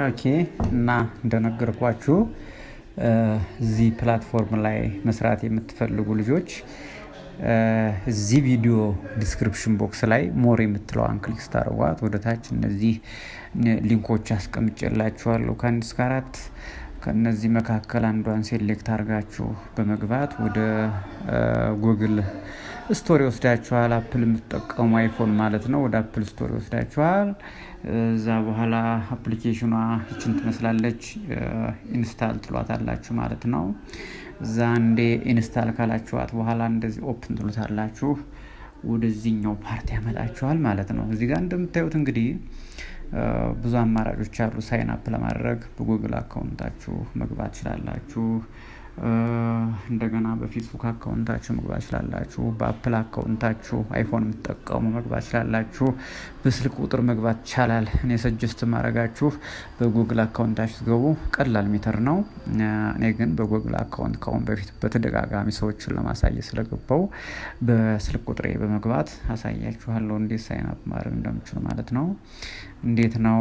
ኦኬ እና እንደነገርኳችሁ እዚህ ፕላትፎርም ላይ መስራት የምትፈልጉ ልጆች እዚህ ቪዲዮ ዲስክሪፕሽን ቦክስ ላይ ሞር የምትለዋን ክሊክ ስታደርጓት ወደ ታች እነዚህ ሊንኮች አስቀምጬላችኋለሁ ከአንድ እስከ አራት። ከነዚህ መካከል አንዷን ሴሌክት አድርጋችሁ በመግባት ወደ ጉግል ስቶሪ ወስዳችኋል። አፕል የምትጠቀሙ አይፎን ማለት ነው። ወደ አፕል ስቶሪ ወስዳችኋል። እዛ በኋላ አፕሊኬሽኗ ይችን ትመስላለች። ኢንስታል ትሏታላችሁ ማለት ነው። እዛ እንደ ኢንስታል ካላችኋት በኋላ እንደዚህ ኦፕን ትሉታላችሁ። ወደዚህኛው ፓርት ያመጣችኋል ማለት ነው። እዚህ ጋር እንደምታዩት እንግዲህ ብዙ አማራጮች አሉ። ሳይን አፕ ለማድረግ በጉግል አካውንታችሁ መግባት ትችላላችሁ። እንደገና በፌስቡክ አካውንታችሁ መግባት ትችላላችሁ። በአፕል አካውንታችሁ አይፎን የምትጠቀሙ መግባት ትችላላችሁ። በስልክ ቁጥር መግባት ይቻላል። እኔ ሰጀስት ማድረጋችሁ በጉግል አካውንታችሁ ትገቡ ቀላል ሜተር ነው። እኔ ግን በጉግል አካውንት ከአሁን በፊት በተደጋጋሚ ሰዎችን ለማሳየት ስለገባው በስልክ ቁጥሬ በመግባት አሳያችኋለሁ እንዴት ሳይን አፕ ማድረግ እንደምችሉ ማለት ነው። እንዴት ነው?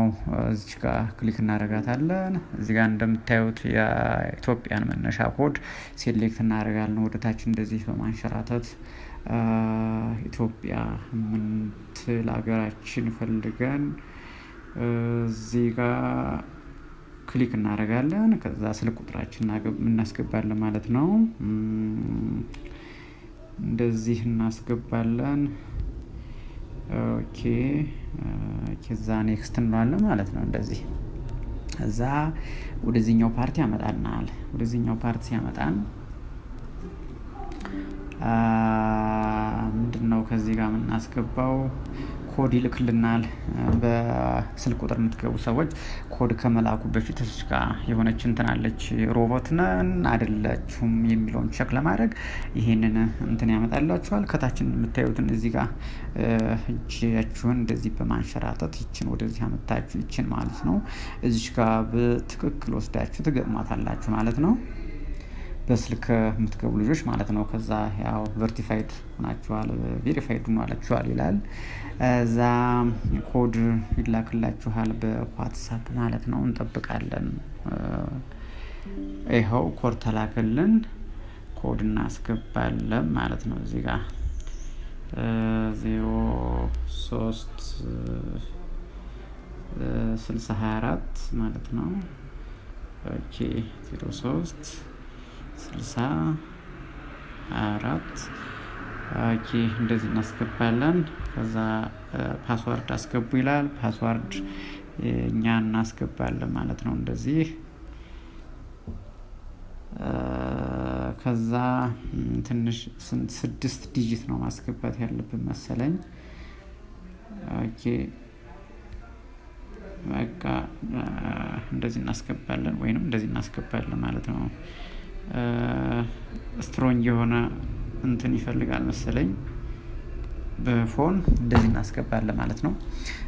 እዚህ ጋር ክሊክ እናደርጋታለን። እዚህ ጋር እንደምታዩት የኢትዮጵያን መነሻ ኮድ ሴሌክት እናደርጋለን። ወደታች እንደዚህ በማንሸራተት ኢትዮጵያ ምንትል ሀገራችን ፈልገን እዚህ ጋር ክሊክ እናደርጋለን። ከዛ ስልክ ቁጥራችን እናስገባለን ማለት ነው። እንደዚህ እናስገባለን። ኦኬ ከዛ ኔክስት እንላለን ማለት ነው። እንደዚህ እዛ ወደዚህኛው ፓርቲ ያመጣናል። ወደዚህኛው ፓርቲ ሲያመጣን ምንድነው ከዚህ ጋር የምናስገባው ኮድ ይልክልናል። በስልክ ቁጥር የምትገቡ ሰዎች ኮድ ከመላኩ በፊት እዚህ ጋር የሆነች እንትን አለች። ሮቦት ነን አይደላችሁም የሚለውን ቼክ ለማድረግ ይሄንን እንትን ያመጣላችኋል። ከታችን የምታዩትን እዚህ ጋር እጃችሁን እንደዚህ በማንሸራተት ይችን ወደዚህ አመጣችሁ ይችን ማለት ነው። እዚህ ጋር በትክክል ወስዳችሁ ትገጥማታላችሁ ማለት ነው። በስልክ የምትገቡ ልጆች ማለት ነው። ከዛ ያው ቨርቲፋይድ ሆናችኋል ቬሪፋይድ ሆናችኋል ይላል። እዛ ኮድ ይላክላችኋል በዋትስአፕ ማለት ነው። እንጠብቃለን። ይኸው ኮድ ተላከልን። ኮድ እናስገባለን ማለት ነው። እዚህ ጋር 03 ማለት ነው። ኦኬ 03 64 ኦኬ እንደዚህ እናስገባለን። ከዛ ፓስወርድ አስገቡ ይላል። ፓስወርድ እኛ እናስገባለን ማለት ነው። እንደዚህ ከዛ ትንሽ 6 ዲጂት ነው ማስገባት ያለብን መሰለኝ። ኦኬ በቃ እንደዚህ እናስገባለን ወይንም እንደዚህ እናስገባለን ማለት ነው። ስትሮንግ የሆነ እንትን ይፈልጋል መሰለኝ። በፎን እንደዚህ እናስገባለን ማለት ነው።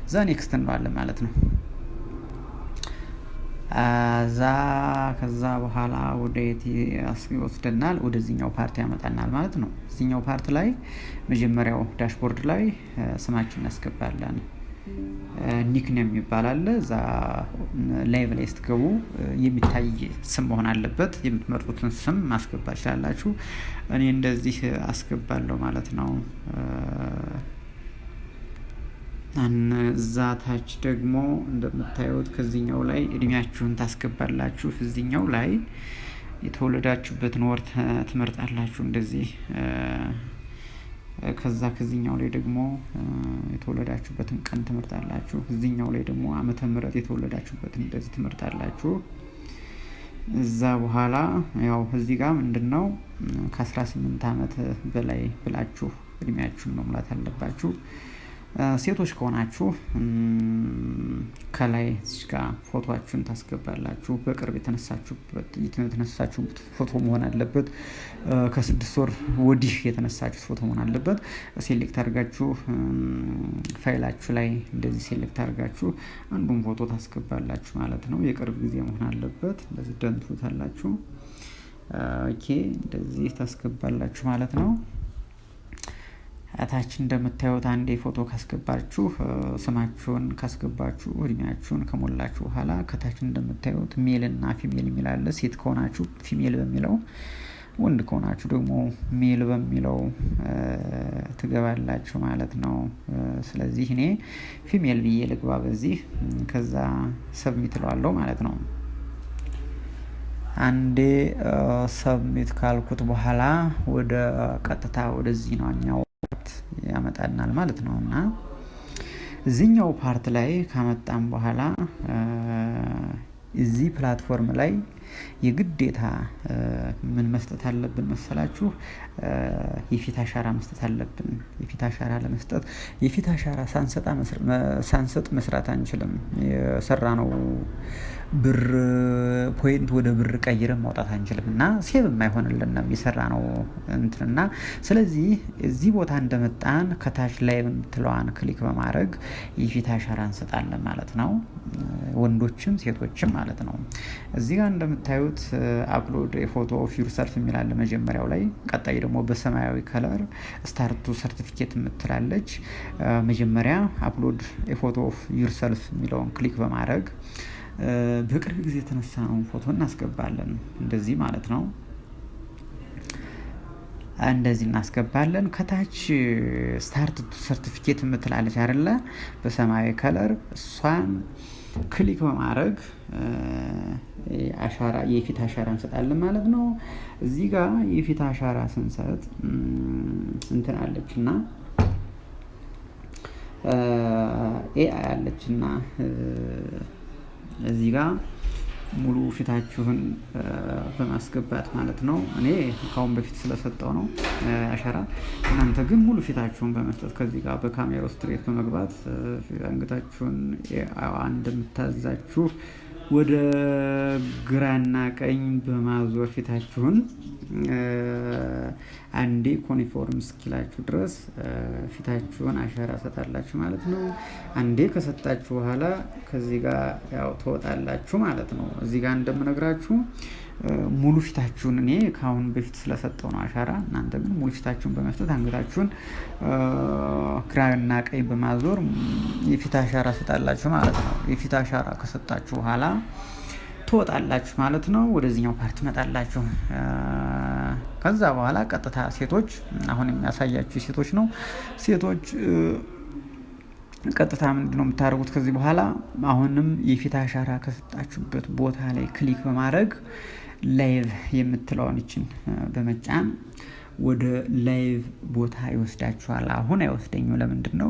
እዛ ኔክስት እንለዋለን ማለት ነው። ከዛ በኋላ ወደ የት ይወስደናል? ወደዚህኛው ፓርቲ ያመጣናል ማለት ነው። እዚህኛው ፓርቲ ላይ መጀመሪያው ዳሽቦርድ ላይ ስማችን እናስገባለን። ኒክኔም ይባላል። እዛ ላይቭ ላይ ስትገቡ የሚታይ ስም መሆን አለበት። የምትመርጡትን ስም ማስገባት ትችላላችሁ። እኔ እንደዚህ አስገባለሁ ማለት ነው። እዛ ታች ደግሞ እንደምታዩት ከዚህኛው ላይ እድሜያችሁን ታስገባላችሁ። እዚህኛው ላይ የተወለዳችሁበትን ወር ትመርጣላችሁ እንደዚህ። ከዚህኛው ላይ ደግሞ የተወለዳችሁበትን ቀን ትመርጣላችሁ። እዚህኛው ላይ ደግሞ ዓመተ ምህረት የተወለዳችሁበትን እንደዚህ ትመርጣላችሁ። እዛ በኋላ ያው እዚህ ጋር ምንድነው ከ18 ዓመት በላይ ብላችሁ እድሜያችሁን መሙላት አለባችሁ። ሴቶች ከሆናችሁ ከላይ እዚህ ጋር ፎቶአችሁን ታስገባላችሁ። በቅርብ የተነሳችሁት ፎቶ መሆን አለበት። ከ6 ወር ወዲህ የተነሳችሁት ፎቶ መሆን አለበት። ሴሌክት አድርጋችሁ ፋይላችሁ ላይ እንደዚህ ሴሌክት አድርጋችሁ አንዱን ፎቶ ታስገባላችሁ ማለት ነው። የቅርብ ጊዜ መሆን አለበት። እንደዚህ ደንቱታላችሁ። ኦኬ እንደዚህ ታስገባላችሁ ማለት ነው። አታች እንደምታዩት አንዴ ፎቶ ካስገባችሁ ስማችሁን ካስገባችሁ እድሜያችሁን ከሞላችሁ በኋላ ከታች እንደምታዩት ሜል እና ፊሜል የሚላል ሴት ከሆናችሁ ፊሜል በሚለው ወንድ ከሆናችሁ ደግሞ ሜል በሚለው ትገባላችሁ ማለት ነው። ስለዚህ እኔ ፊሜል ብዬ ልግባ በዚህ ከዛ ሰብሚት እለዋለሁ ማለት ነው። አንዴ ሰብሚት ካልኩት በኋላ ወደ ቀጥታ ወደዚህ ነው ያመጣናል ማለት ነው። እና እዚህኛው ፓርት ላይ ካመጣን በኋላ እዚህ ፕላትፎርም ላይ የግዴታ ምን መስጠት አለብን መሰላችሁ? የፊት አሻራ መስጠት አለብን። የፊት አሻራ ለመስጠት የፊት አሻራ ሳንሰጥ መስራት አንችልም። የሰራነው ብር ፖይንት ወደ ብር ቀይረን ማውጣት አንችልም እና ሴቭ የማይሆንልን የሰራነው እንትንና ስለዚህ እዚህ ቦታ እንደመጣን ከታች ላይ የምትለዋን ክሊክ በማድረግ የፊት አሻራ እንሰጣለን ማለት ነው። ወንዶችም ሴቶችም ማለት ነው። እዚህ ጋር እንደምታዩት አፕሎድ ፎቶ ኦፍ ዩርሰልፍ የሚላል መጀመሪያው ላይ፣ ቀጣይ ደግሞ በሰማያዊ ከለር ስታርቱ ሰርቲፊኬት የምትላለች። መጀመሪያ አፕሎድ ፎቶ ኦፍ ዩርሰልፍ የሚለውን ክሊክ በማድረግ በቅርብ ጊዜ የተነሳነውን ፎቶ እናስገባለን። እንደዚህ ማለት ነው። እንደዚህ እናስገባለን። ከታች ስታርት ሰርቲፊኬት የምትላለች አይደለ? በሰማያዊ ከለር እሷን ክሊክ በማድረግ አሻራ የፊት አሻራ እንሰጣለን ማለት ነው። እዚህ ጋር የፊት አሻራ ስንሰጥ እንትን አለችና ኤአይ አለችና እዚህ ጋር ሙሉ ፊታችሁን በማስገባት ማለት ነው። እኔ ካሁን በፊት ስለሰጠው ነው አሻራ። እናንተ ግን ሙሉ ፊታችሁን በመስጠት ከዚህ ጋር በካሜራ ስትሬት በመግባት አንገታችሁን እንደምታዛችሁ ወደ ግራና ቀኝ በማዞር ፊታችሁን አንዴ ኮኒፎርም እስኪላችሁ ድረስ ፊታችሁን አሻራ ሰጣላችሁ ማለት ነው። አንዴ ከሰጣችሁ በኋላ ከዚህ ጋር ያው ትወጣላችሁ ማለት ነው። እዚህ ጋር እንደምነግራችሁ ሙሉ ፊታችሁን እኔ ካሁን በፊት ስለሰጠው ነው አሻራ። እናንተ ግን ሙሉ ፊታችሁን በመስጠት አንገታችሁን ግራና ቀኝ በማዞር የፊት አሻራ ሰጣላችሁ ማለት ነው። የፊት አሻራ ከሰጣችሁ በኋላ ትወጣላችሁ ማለት ነው። ወደዚህኛው ፓርት መጣላችሁ። ከዛ በኋላ ቀጥታ ሴቶች፣ አሁን የሚያሳያችሁ ሴቶች ነው። ሴቶች ቀጥታ ምንድነው የምታደርጉት? ከዚህ በኋላ አሁንም የፊት አሻራ ከሰጣችሁበት ቦታ ላይ ክሊክ በማድረግ ላይቭ የምትለውን ይችን በመጫን ወደ ላይቭ ቦታ ይወስዳችኋል። አሁን አይወስደኝም። ለምንድን ነው?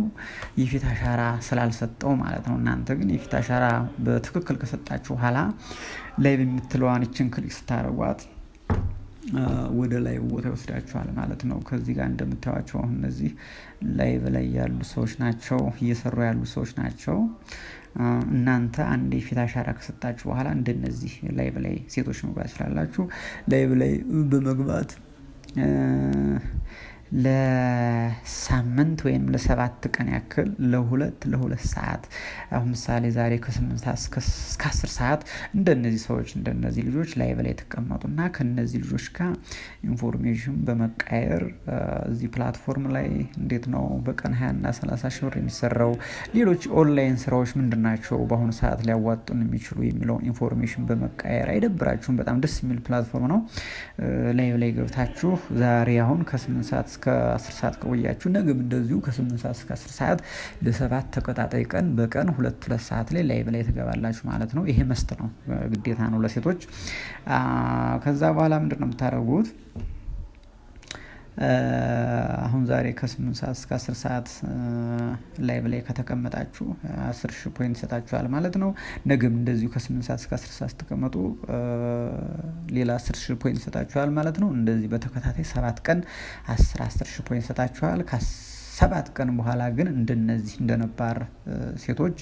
የፊት አሻራ ስላልሰጠው ማለት ነው። እናንተ ግን የፊት አሻራ በትክክል ከሰጣችሁ በኋላ ላይቭ የምትለዋን ይችን ክሊክ ስታደርጓት ወደ ላይቭ ቦታ ይወስዳችኋል ማለት ነው። ከዚህ ጋር እንደምታዩቸው አሁን እነዚህ ላይቭ ላይ ያሉ ሰዎች ናቸው፣ እየሰሩ ያሉ ሰዎች ናቸው። እናንተ አንድ የፊት አሻራ ከሰጣችሁ በኋላ እንደነዚህ ላይቭ ላይ ሴቶች መግባት ይችላላችሁ። ላይቭ ላይ በመግባት ለሳምንት ወይም ለ7 ቀን ያክል ለሁለት ሰዓት አሁን ምሳሌ ዛሬ ከ8 ሰዓት እስከ 10 ሰዓት እንደነዚህ ሰዎች እንደነዚህ ልጆች ላይቭ ላይ ተቀመጡና ከነዚህ ልጆች ጋር ኢንፎርሜሽን በመቃየር እዚህ ፕላትፎርም ላይ እንዴት ነው በቀን 20 እና 30 ሺህ ብር የሚሰራው፣ ሌሎች ኦንላይን ስራዎች ምንድናቸው በአሁኑ ሰዓት ሊያዋጡን የሚችሉ የሚለውን ኢንፎርሜሽን በመቃየር አይደብራችሁም። በጣም ደስ የሚል ፕላትፎርም ነው። ላይቭ ላይ ገብታችሁ ዛሬ አሁን ከ8 ሰዓት እስከ 10 ሰዓት ከቆያችሁ ነገም እንደዚሁ ከ8 ሰዓት እስከ 10 ሰዓት ለ7 ተከታታይ ቀን በቀን 2 ሰዓት ላይ ላይቭ ላይ ትገባላችሁ ማለት ነው። ይሄ መስት ነው፣ ግዴታ ነው ለሴቶች። ከዛ በኋላ ምንድነው የምታደርጉት? አሁን ዛሬ ከ8 ሰዓት እስከ 10 ሰዓት ላይቭ ላይ ከተቀመጣችሁ 10,000 ፖይንት ይሰጣችኋል ማለት ነው። ነገም እንደዚሁ ከ8 ሰዓት እስከ 10 ሰዓት ተቀመጡ ሌላ 10,000 ፖይንት ይሰጣችኋል ማለት ነው። እንደዚህ በተከታታይ 7 ቀን 10,000 ፖይንት ይሰጣችኋል። ከ7 ቀን በኋላ ግን እንደነዚህ እንደነባር ሴቶች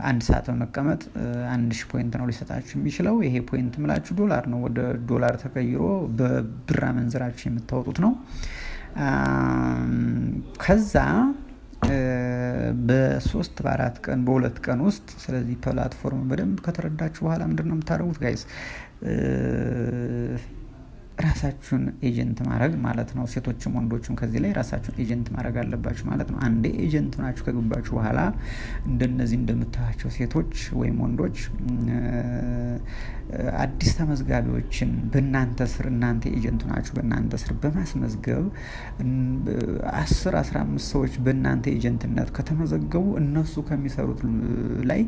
1 ሰዓት በመቀመጥ 1,000 ፖይንት ነው ሊሰጣችሁ የሚችለው። ይሄ ፖይንት ምላችሁ ዶላር ነው። ወደ ዶላር ተቀይሮ በብር አመንዝራችሁ የምታወጡት ነው። ከዛ በ3 በ4 ቀን በ2 ቀን ውስጥ ስለዚህ ፕላትፎርም በደንብ ከተረዳችሁ በኋላ ምንድነው የምታደርጉት ጋይስ? ራሳችሁን ኤጀንት ማድረግ ማለት ነው። ሴቶችም ወንዶችም ከዚህ ላይ ራሳችሁን ኤጀንት ማድረግ አለባችሁ ማለት ነው። አንዴ ኤጀንት ናችሁ ከገባችሁ በኋላ እንደነዚህ እንደምታዩቸው ሴቶች ወይም ወንዶች አዲስ ተመዝጋቢዎችን በእናንተ ስር እናንተ ኤጀንት ናችሁ በእናንተ ስር በማስመዝገብ 10-15 ሰዎች በእናንተ ኤጀንትነት ከተመዘገቡ እነሱ ከሚሰሩት ላይ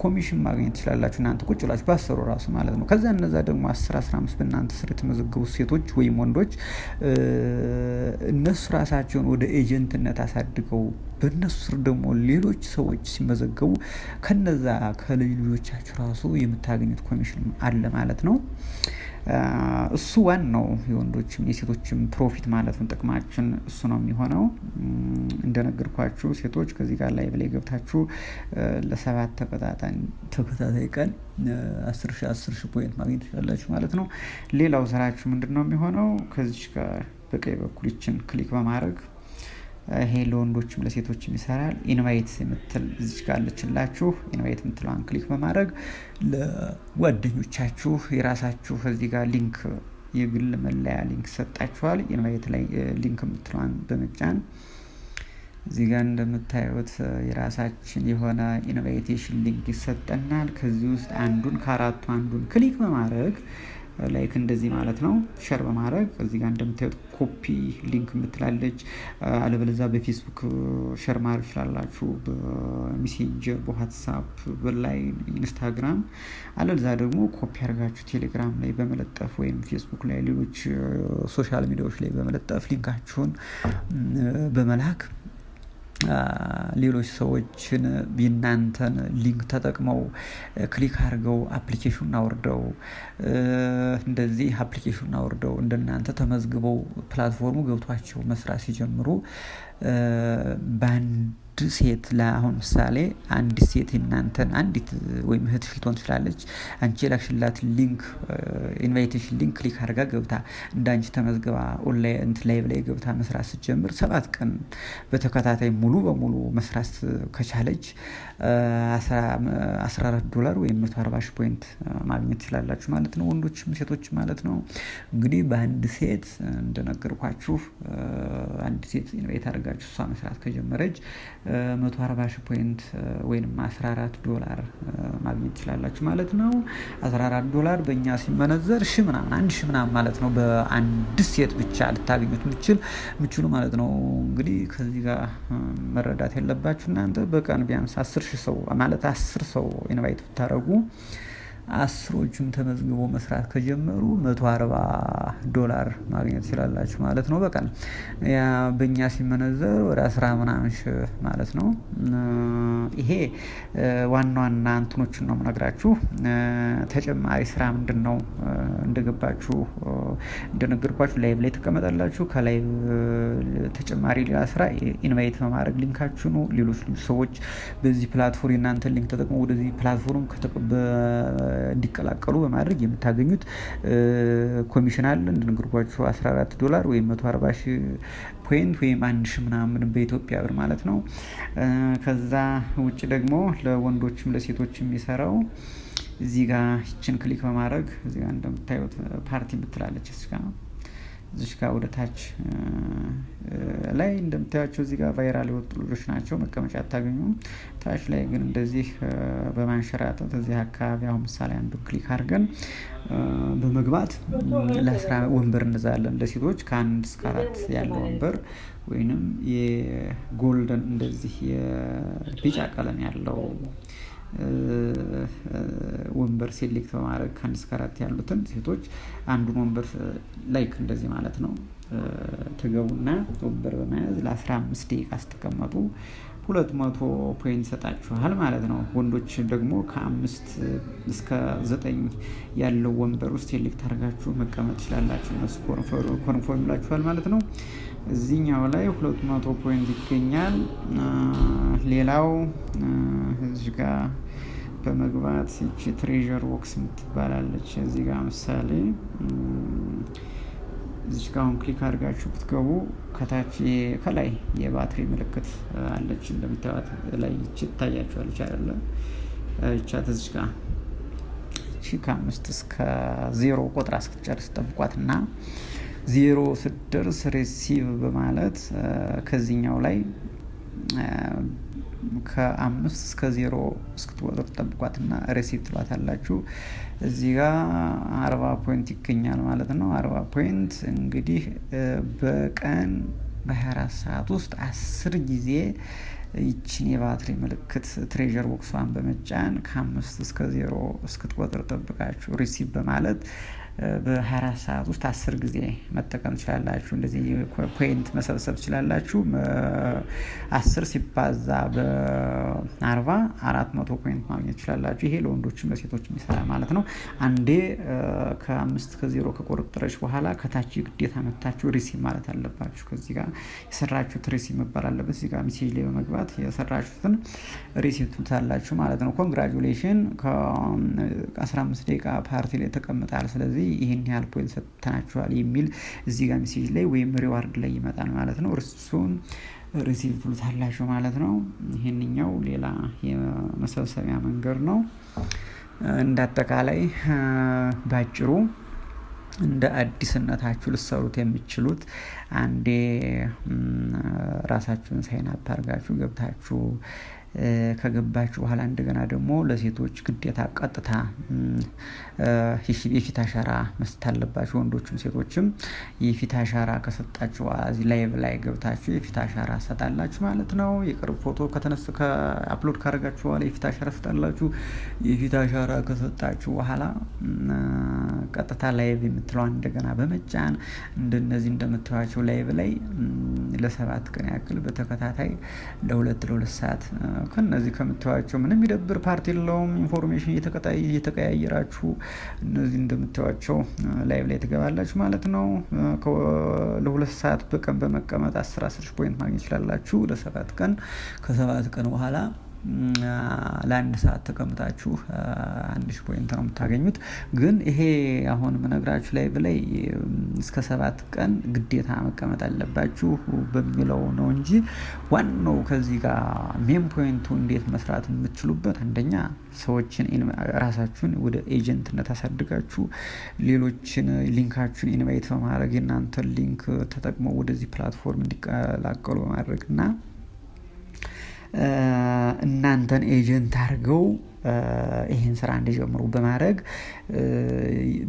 ኮሚሽን ማግኘት ትችላላችሁ እናንተ ቁጭ ብላችሁ ባሰሩ ራሱ ማለት ነው። ከዛ እነዛ ደግሞ 10-15 በእናንተ ስር የተመዘገቡ ሴቶች ወይም ወንዶች እነሱ ራሳቸውን ወደ ኤጀንትነት አሳድገው በእነሱ ስር ደግሞ ሌሎች ሰዎች ሲመዘገቡ ከነዛ ከልጆቻችሁ ራሱ የምታገኙት ኮሚሽን አለ ማለት ነው። እሱ ዋናው የወንዶችም የሴቶችም ፕሮፊት ማለት ነው። ጥቅማችን እሱ ነው የሚሆነው። እንደነገርኳችሁ ሴቶች ከዚህ ጋር ላይ ብላይ ገብታችሁ ለ7 ተከታታይ ቀን 10,000 ፖይንት ማግኘት ትችላላችሁ ማለት ነው። ሌላው ስራችሁ ምንድነው የሚሆነው? ከዚህ ጋር በቀኝ በኩል ይችን ክሊክ በማድረግ ይሄ ለወንዶችም ለሴቶችም ይሰራል። ኢንቫይት የምትል እዚህ ጋር አለችላችሁ። ኢንቫይት የምትለዋን ክሊክ በማድረግ ለጓደኞቻችሁ የራሳችሁ እዚህ ጋር ሊንክ የግል መለያ ሊንክ ሰጣችኋል። ኢንቫይት ላይ ሊንክ የምትለዋን በመጫን እዚህ ጋር እንደምታዩት የራሳችን የሆነ ኢንቫይቴሽን ሊንክ ይሰጠናል። ከዚህ ውስጥ ከአራቱ አንዱን ክሊክ በማድረግ ላይክ እንደዚህ ማለት ነው ሼር በማድረግ እዚህ ጋር እንደምታዩት ኮፒ ሊንክ የምትላለች። አለበለዚያ በፌስቡክ ሼር ማድረግ ትችላላችሁ፣ በሜሴንጀር፣ በዋትስአፕ፣ በላይን፣ ኢንስታግራም። አለበለዚያ ደግሞ ኮፒ አድርጋችሁ ቴሌግራም ላይ በመለጠፍ ወይም ፌስቡክ ላይ ሌሎች ሶሻል ሚዲያዎች ላይ በመለጠፍ ሊንካችሁን በመላክ ሌሎች ሰዎችን የእናንተን ሊንክ ተጠቅመው ክሊክ አድርገው አፕሊኬሽኑን አውርደው እንደዚህ አፕሊኬሽኑን አውርደው እንደናንተ ተመዝግበው ፕላትፎርሙ ገብቷቸው መስራት ሲጀምሩ በአንድ ሴት ለአሁን ምሳሌ አንዲት ሴት እናንተን አንዲት ወይም እህትሽ ልትሆን ትችላለች። አንቺ የላክሽላት ሊንክ ኢንቫይቴሽን ሊንክ ክሊክ አድርጋ ገብታ እንዳንቺ ተመዝግባ ኦንላይን ላይቭ ላይ ገብታ መስራት ስትጀምር 7 ቀን በተከታታይ ሙሉ በሙሉ መስራት ከቻለች $14 ወይም 140,000 ፖይንት ማግኘት ትችላላችሁ ማለት ነው። ወንዶችም ሴቶችም ማለት ነው። እንግዲህ በአንድ ሴት እንደነገርኳችሁ አንድ ሴት ኢንቫይት አድርጋችሁ እሷ መስራት ከጀመረች 140,000 ፖይንት ወይም $14 ማግኘት ትችላላችሁ ማለት ነው። $14 በእኛ ሲመነዘር $1,000 ምናምን ማለት ነው። በአንድ ሴት ብቻ ልታገኙት የምትችሉ ማለት ነው። እንግዲህ ከዚህ ጋር መረዳት ያለባችሁ እናንተ በቀን ቢያንስ 10,000 ሰው ማለት 10 ሰው ኢንቫይት ብታደርጉ 10ዎቹም ተመዝግቦ መስራት ከጀመሩ $140 ማግኘት ትችላላችሁ ማለት ነው በቀን። ያ በእኛ ሲመነዘር ወደ 10 ምናምን ሺህ ማለት ነው። ይሄ ዋና እንትኖችን ነው የምነግራችሁ። ተጨማሪ ስራ ምንድነው? እንደገባችሁ እንደነገርኳችሁ ላይቭ ላይ ተቀመጣላችሁ። ከላይ ተጨማሪ ሌላ ስራ ኢንቫይት በማድረግ ሊንካችሁ ነው ሌሎች ሰዎች በዚህ ፕላትፎርም እናንተ ሊንክ ተጠቅመው ወደዚህ ፕላትፎርም እንዲቀላቀሉ በማድረግ የምታገኙት ኮሚሽን አለ። እንደነገርኳችሁ $14 ወይም 140,000 ፖይንት ወይም 1,000 ምናምን በኢትዮጵያ ብር ማለት ነው። ከዛ ውጭ ደግሞ ለወንዶችም ለሴቶችም የሚሰራው እዚህ ጋር ይችን ክሊክ በማድረግ እዚህ ጋር እንደምታዩት ፓርቲ የምትላለች እዚህ ጋር ወደ ታች ላይ እንደምታያቸው እዚህ ጋር ቫይራል የወጡ ልጆች ናቸው። መቀመጫ አታገኙም። ታች ላይ ግን እንደዚህ በማንሸራተት እዚህ አካባቢ አሁን ምሳሌ አንዱ ክሊክ አድርገን በመግባት ለስራ ወንበር እንዛለን። ለሴቶች ከ1 እስከ 4 ያለው ወንበር ወይንም የጎልደን እንደዚህ የቢጫ ቀለም ያለው ወንበር ሴሌክት በማድረግ ከ1 እስከ 4 ያሉትን ሴቶች አንዱን ወንበር ላይክ እንደዚህ ማለት ነው ተገቡና ወንበር በመያዝ ለ15 ደቂቃ አስተቀመጡ 200 ፖይንት ይሰጣችኋል ማለት ነው። ወንዶች ደግሞ ከ5 እስከ 9 ያለው ወንበር ውስጥ ሴሌክት አድርጋችሁ መቀመጥ ትችላላችሁ። እነሱ ኮንፎርም ይላችኋል ማለት ነው። እዚህኛው ላይ 200 ፖይንት ይገኛል። ሌላው እዚህ ጋር በመግባት እቺ ትሬዠር ቦክስ የምትባላለች እዚህ ጋር ምሳሌ እዚህ ጋር አሁን ክሊክ አድርጋችሁ ብትገቡ ከታች ከላይ የባትሪ ምልክት አለች እንደምታዩት ላይ እቺ ታያችኋለች አይደለ? እቻት እዚህ ጋር እቺ ከ5 እስከ 0 ቁጥር እስክትጨርስ ጠብቋትና 0 ስትደርስ ሪሲቭ በማለት ከዚህኛው ላይ ከ5 እስከ 0 እስክትወጣ ጠብቋትና ሪሲቭ ትሏታላችሁ። እዚህ ጋር 40 ፖይንት ይገኛል ማለት ነው። 40 ፖይንት እንግዲህ በቀን በ24 ሰዓት ውስጥ 10 ጊዜ ይችን የባትሪ ምልክት ትሬዠር ቦክሷን በመጫን ከ5 እስከ 0 እስክትቆጥር ጠብቃችሁ ሪሲቭ በማለት በ24 ሰዓት ውስጥ 10 ጊዜ መጠቀም ትችላላችሁ። እንደዚህ ፖይንት መሰብሰብ ትችላላችሁ። 10 ሲባዛ በ40 400 ፖይንት ማግኘት ትችላላችሁ። ይሄ ለወንዶችም ለሴቶችም ይሰራል ማለት ነው። አንዴ ከ5 እስከ 0 ከቆረጠረች በኋላ ከታች ግዴታ መታችሁ ሪሲቭ ማለት አለባችሁ። ከዚህ ጋር የሰራችሁት ሪሲቭ መባል አለበት። እዚህ ጋር ሜሴጅ ላይ በመግባት የሰራችሁትን ሪሲቭ ትሉታላችሁ ማለት ነው። ኮንግራቹሌሽን ከ15 ደቂቃ ፓርቲ ላይ ተቀምጣል። ስለዚህ ይሄን ያህል ፖይንት ሰጥተናችኋል የሚል እዚህ ጋር ሜሴጅ ላይ ወይም ሪዋርድ ላይ ይመጣል ማለት ነው። እርሱን ሪሲቭ ትሉታላችሁ ማለት ነው። ይሄንኛው ሌላ የመሰብሰቢያ መንገድ ነው። እንዳጠቃላይ ባጭሩ እንደ አዲስነታችሁ ልትሰሩት የምትችሉት አንዴ ራሳችሁን ሳይን አፕ አድርጋችሁ ገብታችሁ ከገባችሁ በኋላ እንደገና ደግሞ ለሴቶች ግዴታ ቀጥታ የፊት አሻራ መስጠት አለባችሁ። ወንዶችም ሴቶችም የፊት አሻራ ከሰጣችሁ እዚህ ላይቭ ላይ ገብታችሁ የፊት አሻራ ሰጣላችሁ ማለት ነው። የቅርብ ፎቶ ከአፕሎድ ካደረጋችሁ በኋላ የፊት አሻራ ሰጣላችሁ። የፊት አሻራ ከሰጣችሁ በኋላ ቀጥታ ላይቭ የምትለዋን እንደገና በመጫን እንደነዚህ እንደምታዩቸው ላይቭ ላይ ለ7 ቀን ያክል በተከታታይ ለ2 ሰዓት ከነዚህ ከምታዩቸው ምንም ይደብር ፓርቲ የለውም። ኢንፎርሜሽን እየተቀያየራችሁ እነዚህ እንደምታዩቸው ላይቭ ላይ ትገባላችሁ ማለት ነው። ለ2 ሰዓት በቀን በመቀመጥ 10 ፖይንት ማግኘት ይችላላችሁ ለ7 ቀን። ከ7 ቀን በኋላ ለአንድ ሰዓት ተቀምጣችሁ 1000 ፖይንት ነው የምታገኙት። ግን ይሄ አሁን ምነግራችሁ ላይ በላይ እስከ 7 ቀን ግዴታ መቀመጥ አለባችሁ በሚለው ነው እንጂ ዋናው ከዚህ ጋር ሜን ፖይንቱ እንዴት መስራት የምትችሉበት አንደኛ ሰዎችን ራሳችሁን ወደ ኤጀንትነት አሳድጋችሁ ሌሎችን ሊንካችሁን ኢንቫይት በማድረግ የናንተ ሊንክ ተጠቅመው ወደዚህ ፕላትፎርም እንዲቀላቀሉ በማድረግና እናንተን ኤጀንት አድርገው ይሄን ስራ እንዲጀምሩ በማድረግ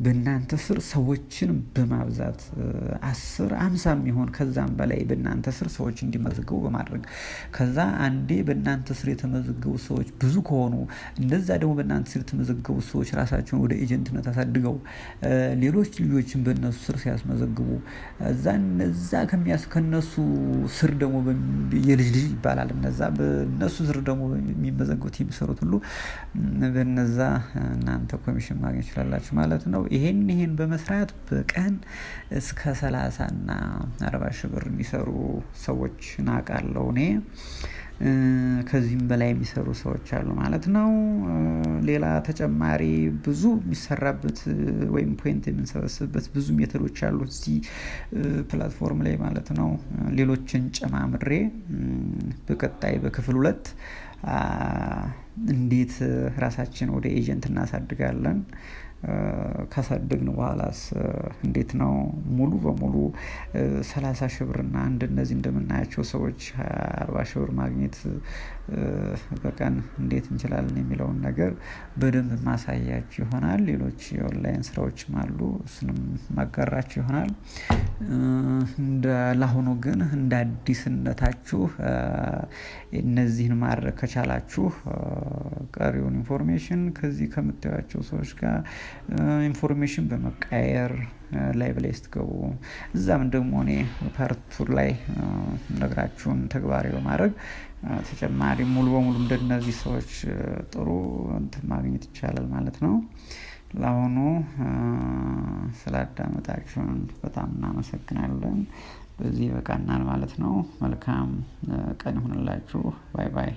በእናንተ ስር ሰዎችን በማብዛት 10 50 የሚሆን ከዛም በላይ በእናንተ ስር ሰዎች እንዲመዘገቡ በማድረግ ከዛ አንዴ በእናንተ ስር የተመዘገቡ ሰዎች ብዙ ከሆኑ እንደዛ ደግሞ በእናንተ ስር የተመዘገቡ ሰዎች ራሳቸውን ወደ ኤጀንትነት አሳድገው ሌሎች ልጆችን በእነሱ ስር ሲያስመዘግቡ እዛ ከነሱ ስር ደግሞ የልጅ ይባላል እነዛ በእነሱ ስር ደግሞ የሚመዘገቡት የሚሰሩት ሁሉ በነዛ እናንተ ኮሚሽን ማግኘት ይችላልላችሁ ማለት ነው። ይሄን በመስራት በቀን እስከ 30 እና 40 ሺህ ብር የሚሰሩ ሰዎች ናቃለው እኔ። ከዚህም በላይ የሚሰሩ ሰዎች አሉ ማለት ነው። ሌላ ተጨማሪ ብዙ የሚሰራበት ወይም ፖይንት የምንሰበስብበት ብዙ ሜተዶች አሉ እዚህ ፕላትፎርም ላይ ማለት ነው። ሌሎችን ጨማምሬ በቀጣይ በክፍል 2 እንዴት ራሳችን ወደ ኤጀንት እናሳድጋለን ካሳደግን በኋላስ እንዴት ነው ሙሉ በሙሉ 30 ሺህ ብርና እንደነዚህ እንደምናያቸው ሰዎች 40 ሺህ ብር ማግኘት በቀን እንዴት እንችላለን የሚለውን ነገር በደንብ ማሳያችሁ ይሆናል። ሌሎች የኦንላይን ስራዎችም አሉ እሱንም ማጋራችሁ ይሆናል። ለአሁኑ ግን እንደ አዲስነታችሁ እነዚህን ማድረግ ከቻላችሁ ቀሪውን ኢንፎርሜሽን ከዚህ ከምታዩቸው ሰዎች ጋር ኢንፎርሜሽን በመቀያየር ላይቭ ላይ ስትገቡ እዛም ደግሞ እኔ ፓርት 2 ላይ ነግራችሁን ተግባራዊ በማድረግ ተጨማሪ ሙሉ በሙሉ እንደነዚህ ሰዎች ጥሩ ማግኘት ይቻላል ማለት ነው። ለአሁኑ ስላዳመጣችሁን በጣም እናመሰግናለን። በዚህ በቃናል ማለት ነው። መልካም ቀን ይሁንላችሁ። ባይ ባይ።